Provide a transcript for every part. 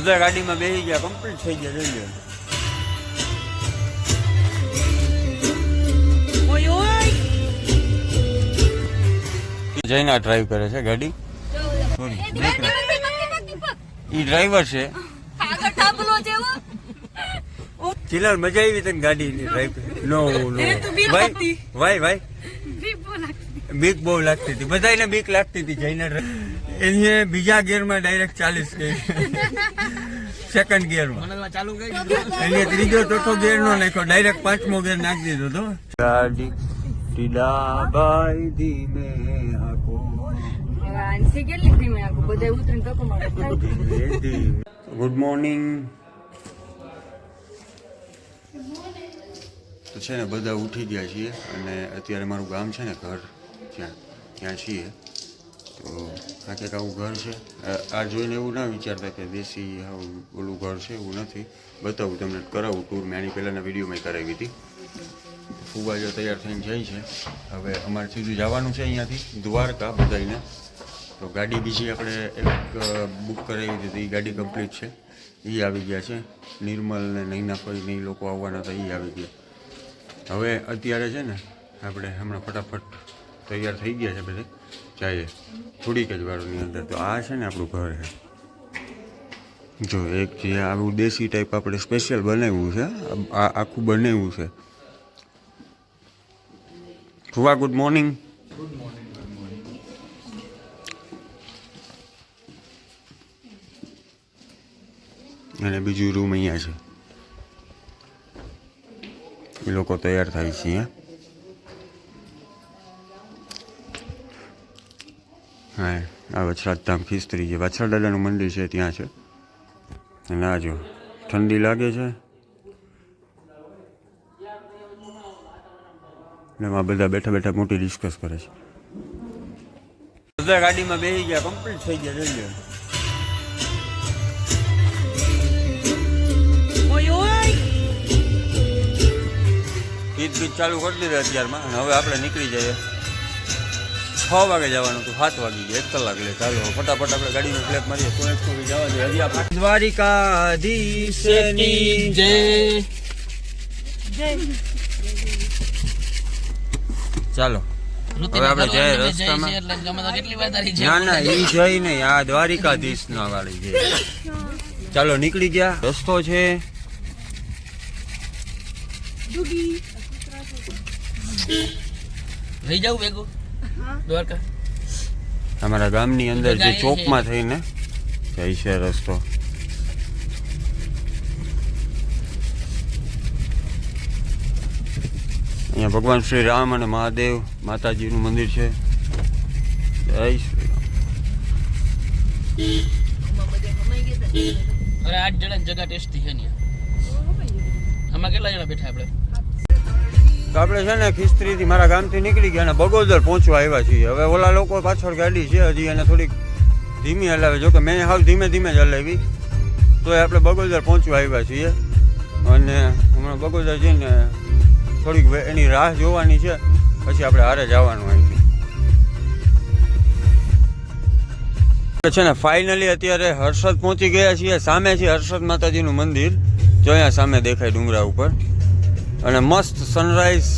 બધા ગાડીમાં બેસી ગયા, કમ્પ્લીટ થઈ ગયા. જોઈ લો. જઈને ડ્રાઈવ કરે છે ગાડી. ઈ ડ્રાઈવર છે. ચિલર મજા આવી તને ગાડીની ડ્રાઈવ? નો ભાઈ બીક બહુ લાગતી હતી, બધાને બીક લાગતી હતી. જઈને એને બીજા ગિયરમાં ડાયરેક્ટ 40 ગઈ, સેકન્ડ ગિયરમાં ચાલુ કરી. એને ત્રીજો ચોથો ગિયર નો નાખ્યો, ડાયરેક્ટ 5મો ગિયર નાખી દીધો તો. ગાડી ટીડાભાઈ ધીમે હાકો. Good morning. તો છે ને બધા ઉઠી ગયા છીએ અને અત્યારે મારું ગામ છે ને ઘર ત્યાં છીએ. તો આ કંઈક આવું ઘર છે. આ જોઈને એવું ના વિચારતા કે દેશી ઓલું ઘર છે, એવું નથી. બતાવું તમને, કરાવું ટૂર. મેં આની પહેલાંના વિડીયોમાં કરાવી હતી. ફુવા જો તૈયાર થઈને જાય છે. હવે અમારે સીધું જવાનું છે અહીંયાથી દ્વારકા બધાને. તો ગાડી બીજી આપણે એક બુક કરાવી હતી, એ ગાડી કમ્પ્લીટ છે, એ આવી ગયા છે. નિર્મલ ને નૈના ફઈ ને એ લોકો આવવાના હતા, એ આવી ગયા. હવે અત્યારે છે ને આપણે હમણાં ફટાફટ તૈયાર થઈ ગયા છે બધે, જઈએ થોડીક જ વારોની અંદર. તો આ છે ને આપણું ઘર છે. જો એક જે આવું દેશી ટાઈપ આપણે સ્પેશિયલ બનાવ્યું છે, આ આખું બનાવ્યું છે. ફુવા ગુડ મોર્નિંગ. અને બીજું રૂમ અહીંયા છે. એ લોકો તૈયાર થાય છે. હા, આ વછરાજધામ ખીસ્ત્રી છે, વાછરા દાદાનું મંદિર છે ત્યાં છે. અને આ જો ઠંડી લાગે છે, એમાં બધા બેઠા બેઠા મોટી ડિસ્કસ કરે છે. બધા ગાડીમાં બેસી ગયા, કમ્પ્લીટ થઈ ગયા. જોઈ લો. ગીત ચાલુ કરી દીધું અત્યારમાં. અને હવે આપણે નીકળી જઈએ. 6 વાગે જવાનું હતું, 7 વાગી ગયા, 1 કલાક લે. ચાલો ફટાફટ આપણે ગાડીનો ક્લેપ મારીએ. કોલેજ સુધી જવા દે. હજી આપણે દ્વારિકાધીશની જય. ચાલો હવે આપણે જઈએ રસ્તામાં. ના એ જય નહીં, આ દ્વારિકાધીશ ના વાળી જય. ચાલો નીકળી ગયા. રસ્તો છે લઈ જાવ ભેગું દ્વારકા. અમારા ગામની અંદર જે ચોકમાં થઈને જાય છે રસ્તો. અહીંયા ભગવાન શ્રી રામ અને મહાદેવ માતાજીનું મંદિર છે. જય શ્રી રામ. અરે 8 જણા જગા ટેસ્ટી છે ને. આમાં કેટલા જણા બેઠા આપણે? તો આપણે છે ને ખીસ્ત્રીથી મારા ગામથી નીકળી ગયા અને બગોદર પહોંચવા આવ્યા છીએ. હવે ઓલા લોકો પાછળ ગાડી છે હજી, એને થોડીક ધીમી હલાવે. જો કે મેં હાવ ધીમે ધીમે જ હલાવી, તો આપણે બગોદર પહોંચવા આવ્યા છીએ. અને હમણાં બગોદર જઈને થોડીક એની રાહ જોવાની છે, પછી આપણે હારે જવાનું અહીંથી. છે ને ફાઇનલી અત્યારે હર્ષદ પહોંચી ગયા છીએ. સામે છે હર્ષદ માતાજીનું મંદિર, જો અહીંયા સામે દેખાય ડુંગરા ઉપર. અને મસ્ત સનરાઈઝ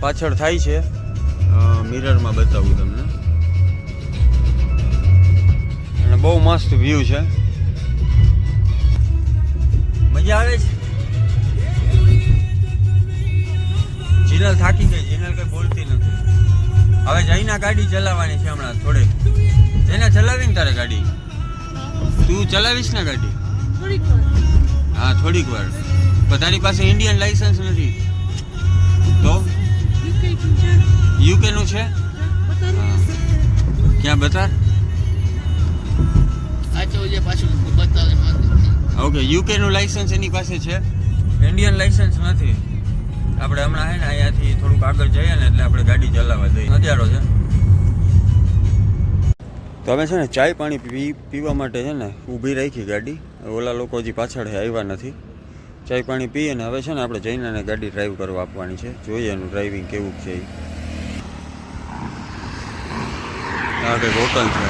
પાછળ થાય છે. મિરરમાં બતાવું તમને. અને બહુ મસ્ત વ્યૂ છે, મજા આવે છે. જીનલ થાકી ગઈ, જીનલ કઈ બોલતી નથી. હવે જઈને ગાડી ચલાવવાની છે હમણાં થોડીક. જઈને ચલાવી ને તારે ગાડી? તું ચલાવીશ ને ગાડી? હા થોડીક વાર. પણ તારી પાસે ઇન્ડિયન લાયસન્સ નથી તો? યુકે નું છે? ક્યાં બતા? ઓકે, યુકે નું લાયસન્સ એની પાસે છે, ઇન્ડિયન લાયસન્સ નથી. આપણે હમણાં હે ને અહીંયાથી થોડુંક આગળ જઈએ ને એટલે આપણે ગાડી ચલાવવા દઈએ. નજારો છે. તો અમે છે ને ચાય પાણી પીવા માટે છે ને ઊભી રાખી ગાડી. ઓલા લોકો હજી પાછળ આવ્યા નથી. ચાય પાણી પીએ ને હવે છે ને આપણે જઈને ગાડી ડ્રાઈવ કરવા આપવાની છે. જોઈએ એનું ડ્રાઇવિંગ કેવું છે. આ કંઈક હોટલ છે.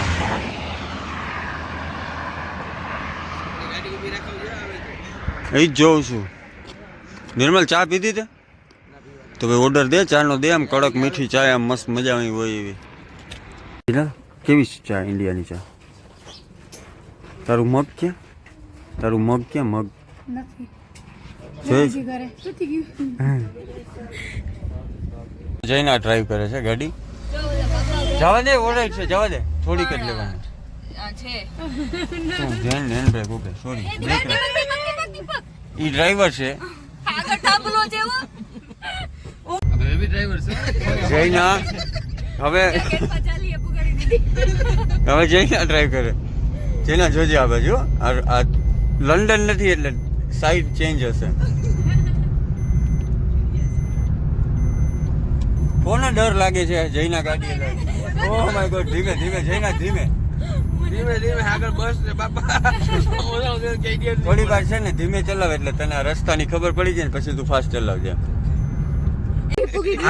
એ જ જોઉં છું. નિર્મલ ચા પીધી તે તો ભાઈ ઓર્ડર દે ચાનો દે, આમ કડક મીઠી ચા આમ મસ્ત મજા આવી હોય એવી. કેવી છે ચા ઇન્ડિયાની ચા? તારું મગ ક્યાં? તારું મગ ક્યાં? મગ જઈને ડ્રાઈવ કરે છે ગાડી. જવા દે, ઓરાઈટ છે, જવા દે, થોડીક જ લેવાની. સોરી, ઈ ડ્રાઈવર છે. જૈના હવે જૈના ડ્રાઈવ કરે. જૈના જોજે આ બાજુ, આ લંડન નથી એટલે સાઈડ ચેન્જ હશે. કોને ડર લાગે છે જૈના ગાડી? ઓહ માય ગોડ, ધીમે ધીમે જૈના, ધીમે ધીમે આગળ બસ ને બાપા. થોડી વાર છે ને ધીમે ચલાવે એટલે તને આ રસ્તાની ખબર પડી જાય ને પછી તું ફાસ્ટ ચલાવજે.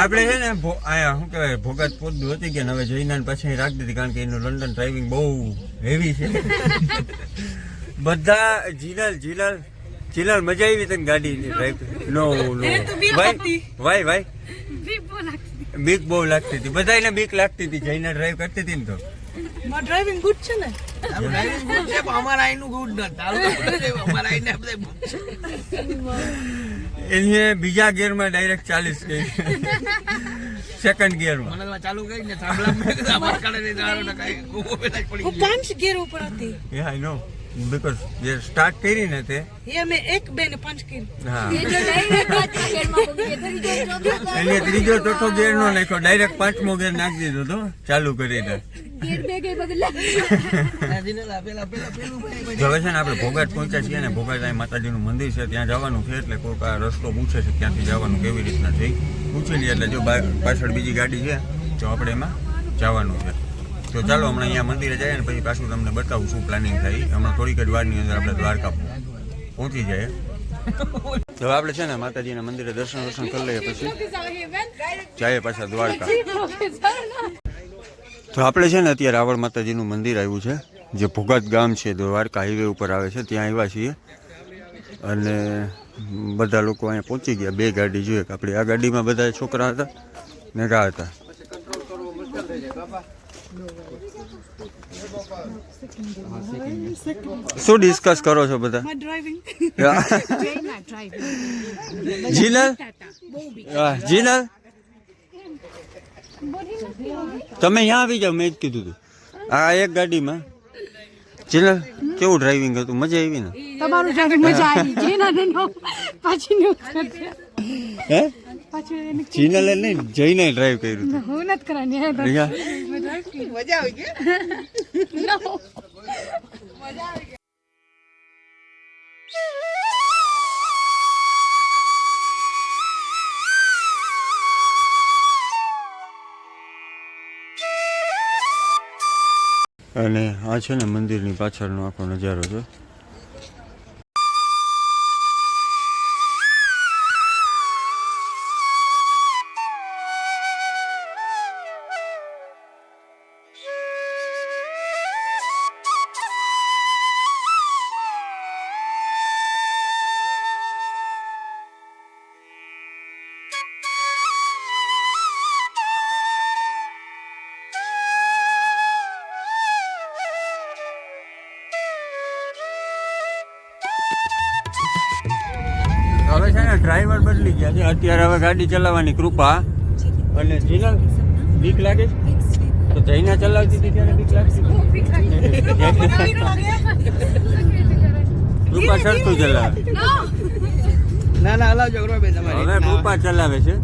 આપણે છે ને આયા શું કહેવાય ભોગાત પોતું હતી કે હવે જઈને પાછી રાખી દીધી, કારણ કે એનું લંડન ડ્રાઇવિંગ બહુ હેવી છે. બધા જીનલ મજા આવી તને ગાડી ડ્રાઈવ? નો વાય બીક બહુ લાગતી હતી, બધાને બીક લાગતી હતી. જઈને ડ્રાઈવ કરતી હતી ને તો ડ્રાઇવિંગ ગુડ છે ને? ડ્રાઇવિંગ ગુડ છે પણ અમારા આઈનું ગુડ નથી. તારું અમારા આઈને બધા એને બીજા ગિયરમાં ડાયરેક્ટ 40 ગઈ, સેકન્ડ ગિયરમાં. મને ચાલુ કરીને થાંભલા મેં કીધું અમાર કાળે નહીં જાણો ને કઈ ગોવો પેલા જ પડી ગયો. 5 ગિયર ઉપર હતી. યા આઈ નો, બીકોઝ જે સ્ટાર્ટ કરી ને તે મેં 1 2 ને 5 ગિયર. હા, એને ત્રીજો ચોથો ગિયર નો નાખ્યો, ડાયરેક્ટ 5મો ગિયર નાખી દીધો તો ચાલુ કરીને. હવે છે ને આપણે ભોગાટ પહોંચ્યા છીએ ને ભોગાટ અહીં માતાજીનું મંદિર છે ત્યાં જવાનું છે, એટલે કોઈક આ રસ્તો પૂછે છે ક્યાંથી જવાનું, કેવી રીતના છે પૂછી લઈએ. એટલે જો પાછળ બીજી ગાડી છે તો આપણે એમાં જવાનું છે. તો ચાલો હમણાં અહીંયા મંદિરે જઈએ ને પછી પાછું તમને બતાવું શું પ્લાનિંગ થાય. હમણાં થોડીક જ વારની અંદર આપણે દ્વારકા પહોંચી જાય. તો આપણે છે ને માતાજીના મંદિરે દર્શન કરી લઈએ પછી જઈએ પાછા દ્વારકા. તો આપણે છે ને અત્યારે રાવળ માતાજીનું મંદિર આવ્યું છે, જે ભોગાત ગામ છે, દ્વારકા હાઈવે ઉપર આવે છે, ત્યાં આવ્યા છીએ. અને બધા લોકો અહીંયા પહોંચી ગયા. 2 ગાડી જોઈએ, આપણી આ ગાડીમાં બધા છોકરા હતા ને ગા હતા. શું ડિસ્કસ કરો છો બધા? જીનલ તમે અહીંયા આવી જાઓ, મેં જ કીધું હતું. આ એક ગાડીમાં જીનલ કેવું ડ્રાઇવિંગ હતું? મજા આવી ને? તમારું ડ્રાઇવિંગ મજા આવી. હે જીનલે નહીં, જઈને ડ્રાઈવ કર્યું હતું. હું નથી કરવાની. મજા આવી ગઈ. અને આ છે ને મંદિરની પાછળનો આખો નજારો છે. હવે છે ને ડ્રાઈવર બદલી ગયા છે અત્યારે, હવે ગાડી ચલાવવાની કૃપા. અને જીનલ બીક લાગે છે તો જઈને ચલાવતી હતી ત્યારે બીક લાગતી કૃપા સરખું ચલાવે. ના હલાવજો બેન તમારી. હવે કૃપા ચલાવે છે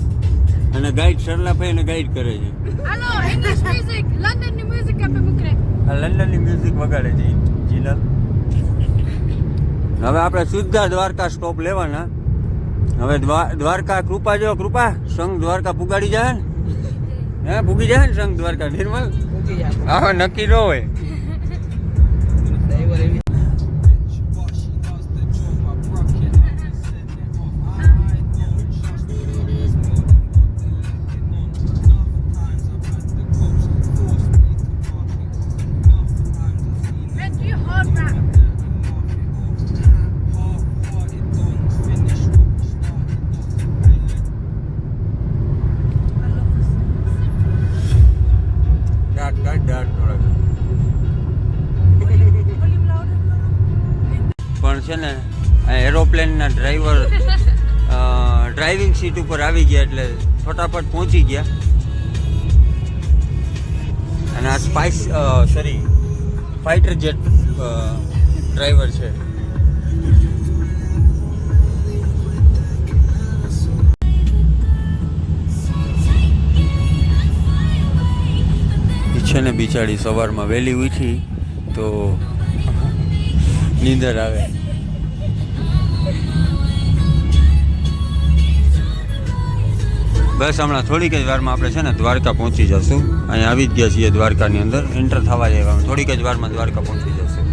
અને ગાઈડ સરલાભાઈ એને ગાઈડ કરે છે. હેલો, ઇંગ્લિશ મ્યુઝિક, લંડનની મ્યુઝિક આપે મુકરે. આ લંડનની મ્યુઝિક વગાડે છે જીનલ. હવે આપણે સીધા દ્વારકા સ્ટોપ લેવાના. હવે દ્વારકા કૃપા જો કૃપા સંઘ દ્વારકા પુગાડી જાય ને, હે પૂગી જાય ને સંઘ દ્વારકા. નિર્મલ હા નક્કી ન હોય. પણ છે ને એરોપ્લેનના ડ્રાઈવર ડ્રાઇવિંગ સીટ ઉપર આવી ગયા એટલે ફટાફટ પહોંચી ગયા. અને આ ફાઇટર જેટ ડ્રાઈવર છે. છે ને બિચારી સવારમાં વહેલી ઉઠી તો નીંદર આવે. બસ હમણાં થોડીક જ વારમાં આપણે છે ને દ્વારકા પહોંચી જશું. અહીંયા આવી જ ગયા છીએ દ્વારકાની અંદર, એન્ટર થવા જાય થોડીક જ વારમાં દ્વારકા પહોંચી જશું.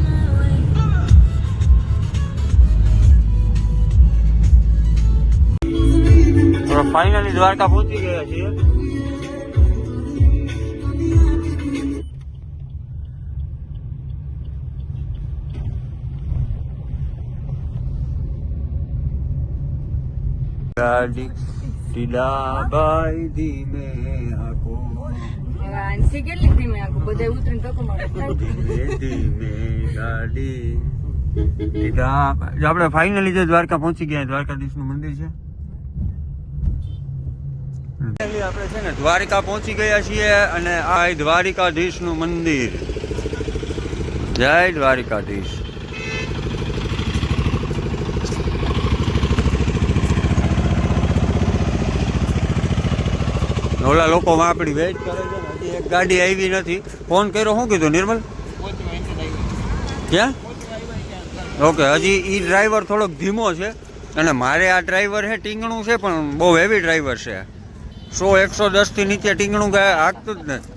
ફાઇનલી દ્વારકા પહોંચી ગયા છીએ. ગાડી ટીલાબાઈ ધીમે આખો આંસી કેટલી ધીમે આખું બધા ઉતરીને ટકો મારે ધીમે ગાડી ટીલાબાઈ. આપણે ફાઇનલી જે દ્વારકા પહોંચી ગયા. દ્વારકાધીશનું મંદિર છે. આપણે છે ને દ્વારકા પહોંચી ગયા છીએ અને આ દ્વારકાધીશનું મંદિર. જય દ્વારકાધીશ. ઓલા લોકો આપણી વેઇટ કરે છે ને, હજી એક ગાડી આવી નથી. ફોન કર્યો, શું કીધું નિર્મલ? ક્યાં? ઓકે, હજી એ ડ્રાઈવર થોડોક ધીમો છે અને મારે આ ડ્રાઈવર છે ટીંગણું છે પણ બહુ હેવી ડ્રાઈવર છે. 100-110 નીચે ટીંગણું હાંકતું જ નથી.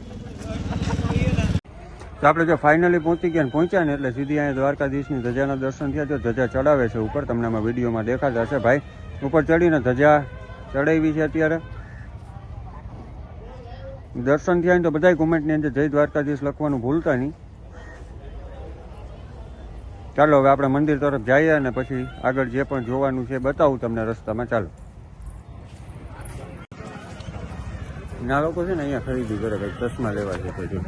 તો આપણે જો ફાઇનલી પહોંચ્યા ને એટલે સીધી અહીંયા દ્વારકાધીશની ધજાના દર્શન થયા. જો ધજા ચડાવે છે ઉપર, તમને આમાં વિડીયોમાં દેખાતા હશે. ભાઈ ઉપર ચડીને ધજા ચડાવી છે અત્યારે. દર્શન થયા તો બધા કોમેન્ટની અંદર જય દ્વારકાધીશ લખવાનું ભૂલતા નહીં. ચાલો હવે આપણે મંદિર તરફ જઈએ અને પછી આગળ જે પણ જોવાનું છે બતાવું તમને રસ્તામાં. ચાલો. ના લોકો છે ને અહીંયા ખરીદી કરે, કંઈક ચશ્મા લેવા છે પછી.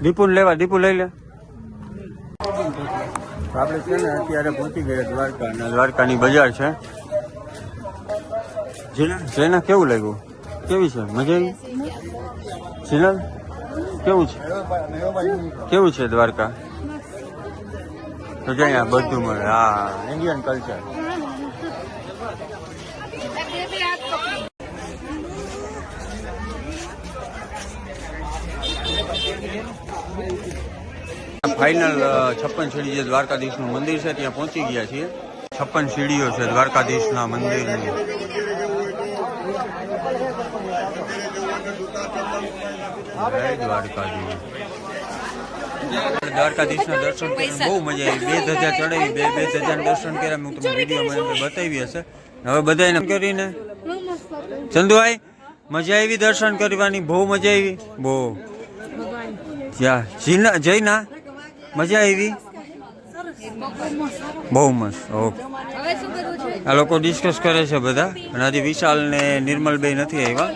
દીપુ લેવા, દીપુ લઈ લે. આપણે છે ને અત્યારે પહોંચી ગયા દ્વારકા અને દ્વારકાની બજાર છે. જેના કેવું લાગ્યું? કેવી છે? મજા આવી? જીનલ કેવું છે? કેવું છે દ્વારકા? તો અહીંયા બધું મળે. હા, ઇન્ડિયન કલ્ચર. ફાઇનલ 56 સીડી જે દ્વારકાધીશનું મંદિર છે ત્યાં પહોંચી ગયા છીએ. 56 સીડીઓ છે દ્વારકાધીશના મંદિરની. દ્વારકાધીશના દર્શન કરીને બહુ મજા આવી. 2 ધજા ચડાવી, બે ધજાના દર્શન કર્યા. હું તમને વિડીયોમાં બતાવી હશે. હવે બધાને કરીને ચંદુભાઈ મજા આવી દર્શન કરવાની? બહુ મજા આવી. બહુ જયના મજા આવી? બહુ મસ્ત. ઓકે, આ લોકો ડિસ્કસ કરે છે બધા. અને હજી વિશાલ ને નિર્મલ બે નથી આવ્યા.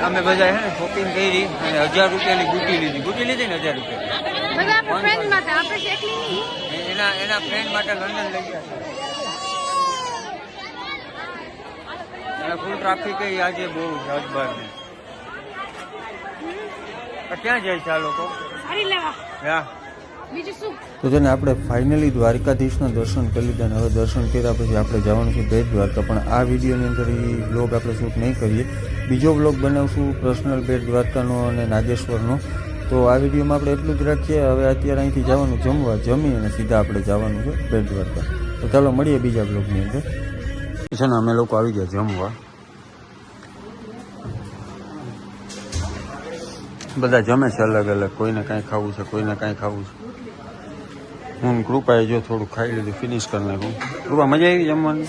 અમે બધા હે ને શોપિંગ કરી અને 1000 રૂપિયાની બુટી લીધી. બુટી લીધી ને 1000 રૂપિયા. એના ફ્રેન્ડ માટે લંડન લઈ ગયા છે. અને ફૂલ ટ્રાફિક આજે બહુ જજબાર ને. ક્યાં જાય છે આ લોકો? તો છે ને આપણે ફાઇનલી દ્વારકાધીશના દર્શન કરી લીધા અને હવે દર્શન કર્યા પછી આપણે જવાનું છે બેટ દ્વારકા. પણ આ વિડીયોની અંદર એ વ્લોગ આપણે શૂટ નહીં કરીએ. બીજો વ્લોગ બનાવશું પર્સનલ બેટ દ્વારકાનો અને નાગેશ્વરનો. તો આ વિડીયોમાં આપણે એટલું જ રાખીએ. હવે અત્યારે અહીંથી જવાનું જમવા, જમી અને સીધા આપણે જવાનું છે બેટ દ્વારકા. તો ચાલો મળીએ બીજા બ્લોગની અંદર. છે ને અમે લોકો આવી ગયા જમવા. બધા જમે છે અલગ અલગ, કોઈને કાંઈ ખાવું છે, કોઈને કાંઈ ખાવું છે. હું કૃપાએ જો થોડું ખાઈ લીધું, ફિનિશ કરી નાખું. કૃપા મજા આવી જમવાની?